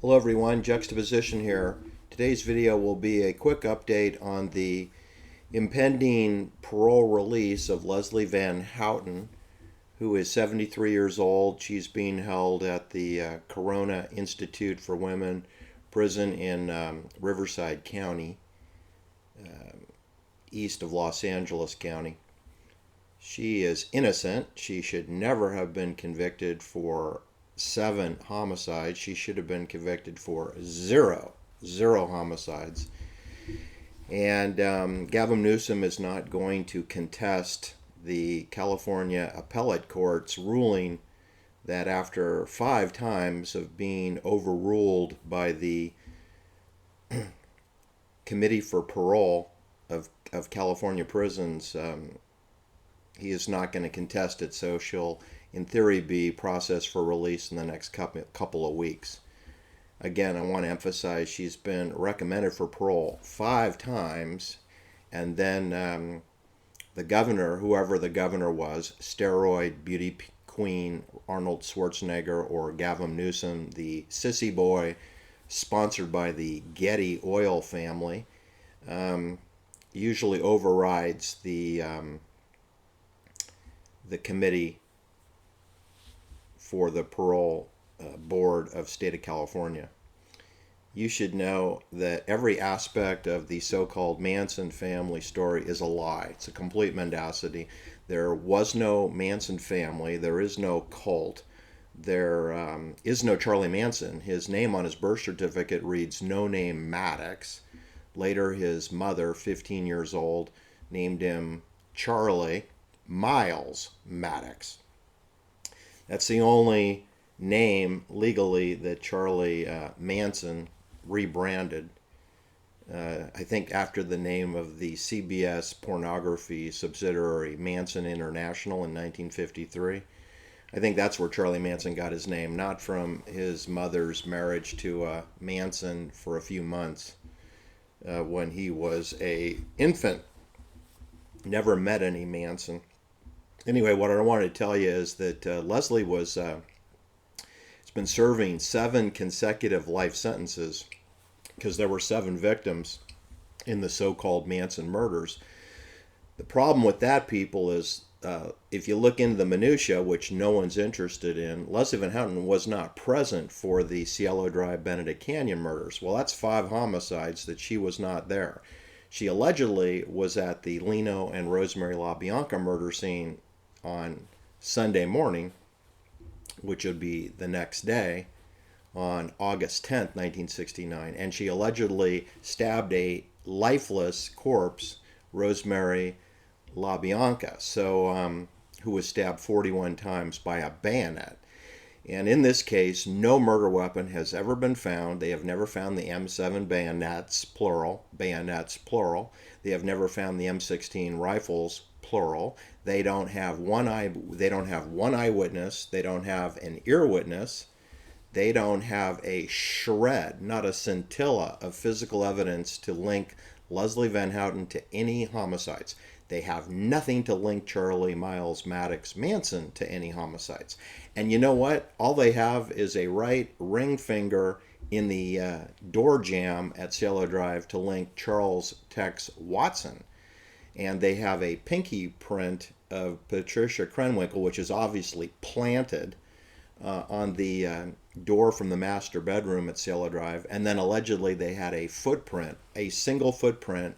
Hello everyone, Juxtaposition here. Today's video will be a quick update on the impending parole release of Leslie Van Houten, who is 73 years old. She's being held at the Corona Institute for Women prison in Riverside County, east of Los Angeles County. She is innocent. She should never have been convicted for 7 homicides. She should have been convicted for zero homicides. And Gavin Newsom is not going to contest the California appellate court's ruling that after 5 times of being overruled by the Committee for Parole of California prisons, he is not going to contest it, so she'll, in theory, be processed for release in the next couple of weeks. Again, I want to emphasize she's been recommended for parole 5 times, and then the governor, whoever the governor was, steroid beauty queen Arnold Schwarzenegger or Gavin Newsom, the Sissy boy, sponsored by the Getty oil family, usually overrides the committee for the parole board of state of California. You should know that every aspect of the so-called Manson family story is a lie. It's a complete mendacity. There was no Manson family. There is no cult. There is no Charlie Manson. His name on his birth certificate reads No Name Maddox. Later, his mother, 15 years old, named him Charlie Miles Maddox. That's the only name legally that Charlie Manson rebranded. I think after the name of the CBS pornography subsidiary Manson International in 1953. I think that's where Charlie Manson got his name, not from his mother's marriage to Manson for a few months when he was a infant. Never met any Manson. Anyway, what I wanted to tell you is that Leslie has been serving 7 consecutive life sentences because there were 7 victims in the so-called Manson murders. The problem with that, people, is if you look into the minutia, which no one's interested in, Leslie Van Houten was not present for the Cielo Drive Benedict Canyon murders. Well, that's 5 homicides that she was not there. She allegedly was at the Lino and Rosemary LaBianca murder scene on Sunday morning, which would be the next day, on August 10th, 1969, and she allegedly stabbed a lifeless corpse, Rosemary LaBianca, who was stabbed 41 times by a bayonet. And in this case, no murder weapon has ever been found. They have never found the M7 bayonets, plural. They have never found the M16 rifles, plural. They don't have one eyewitness. They don't have an ear witness. They don't have a shred, not a scintilla of physical evidence to link Leslie Van Houten to any homicides. They have nothing to link Charlie Miles Maddox Manson to any homicides. And you know what? All they have is a right ring finger in the door jamb at Cielo Drive to link Charles Tex Watson. And they have a pinky print of Patricia Krenwinkel, which is obviously planted on the door from the master bedroom at Cielo Drive. And then allegedly they had a footprint, a single footprint,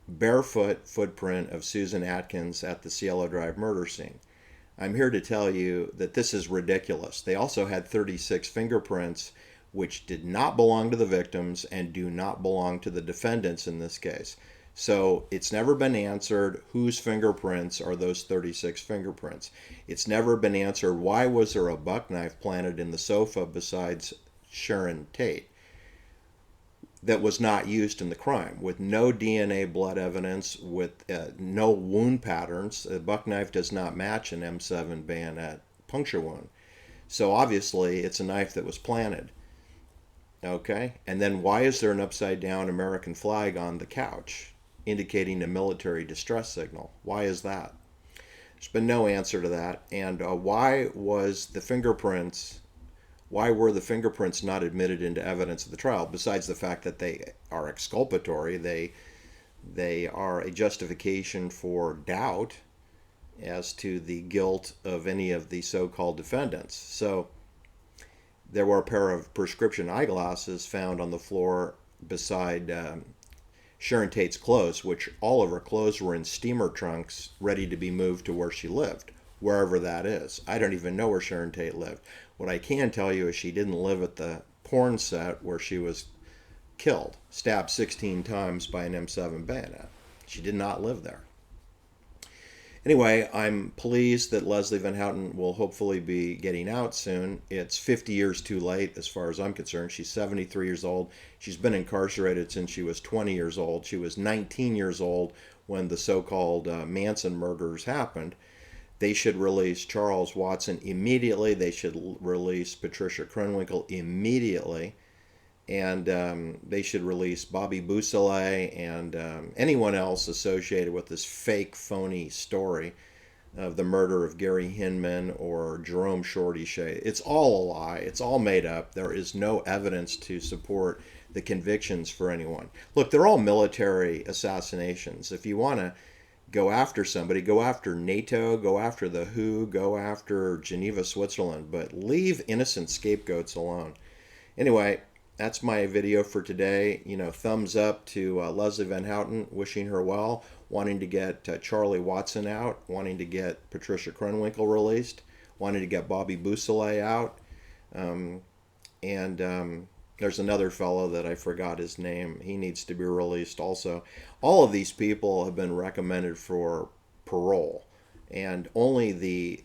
barefoot footprint of Susan Atkins at the Cielo Drive murder scene. I'm here to tell you that this is ridiculous. They also had 36 fingerprints which did not belong to the victims and do not belong to the defendants in this case. So it's never been answered whose fingerprints are those 36 fingerprints. It's never been answered why was there a buck knife planted in the sofa besides Sharon Tate that was not used in the crime, with no DNA blood evidence, with no wound patterns. A buck knife does not match an M7 bayonet puncture wound. So obviously it's a knife that was planted. Okay? And then why is there an upside down American flag on the couch, indicating a military distress signal? Why is that? There's been no answer to that. And why was the fingerprints Why were the fingerprints not admitted into evidence of the trial? Besides the fact that they are exculpatory, they are a justification for doubt as to the guilt of any of the so-called defendants. So there were a pair of prescription eyeglasses found on the floor beside Sharon Tate's clothes, which all of her clothes were in steamer trunks ready to be moved to where she lived, wherever that is. I don't even know where Sharon Tate lived. What I can tell you is she didn't live at the porn set where she was killed, stabbed 16 times by an M7 bayonet. She did not live there. Anyway, I'm pleased that Leslie Van Houten will hopefully be getting out soon. It's 50 years too late as far as I'm concerned. She's 73 years old. She's been incarcerated since she was 20 years old. She was 19 years old when the so-called Manson murders happened. They should release Charles Watson immediately. They should release Patricia Krenwinkel immediately. And they should release Bobby Boussalet and anyone else associated with this fake, phony story of the murder of Gary Hinman or Jerome Shorty Shea. It's all a lie. It's all made up. There is no evidence to support the convictions for anyone. Look, they're all military assassinations. If you want to go after somebody, go after NATO, go after the WHO, go after Geneva, Switzerland, but leave innocent scapegoats alone. Anyway, that's my video for today. Thumbs up to Leslie Van Houten, wishing her well, wanting to get Charlie Watson out, wanting to get Patricia Krenwinkel released, wanting to get Bobby Boussalet out, and there's another fellow that I forgot his name. He needs to be released also. All of these people have been recommended for parole, and only the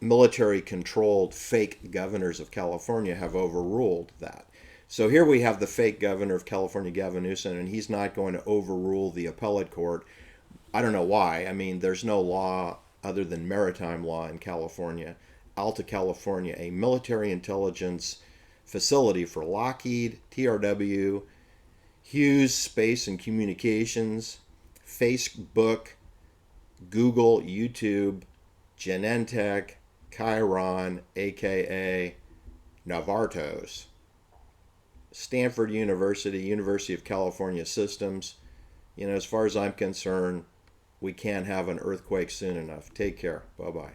military-controlled fake governors of California have overruled that. So here we have the fake governor of California, Gavin Newsom, and he's not going to overrule the appellate court. I don't know why. I mean, there's no law other than maritime law in California. Alta California, a military intelligence facility for Lockheed, TRW, Hughes Space and Communications, Facebook, Google, YouTube, Genentech, Chiron, aka Novartis, Stanford University, University of California Systems. As far as I'm concerned, we can't have an earthquake soon enough. Take care. Bye-bye.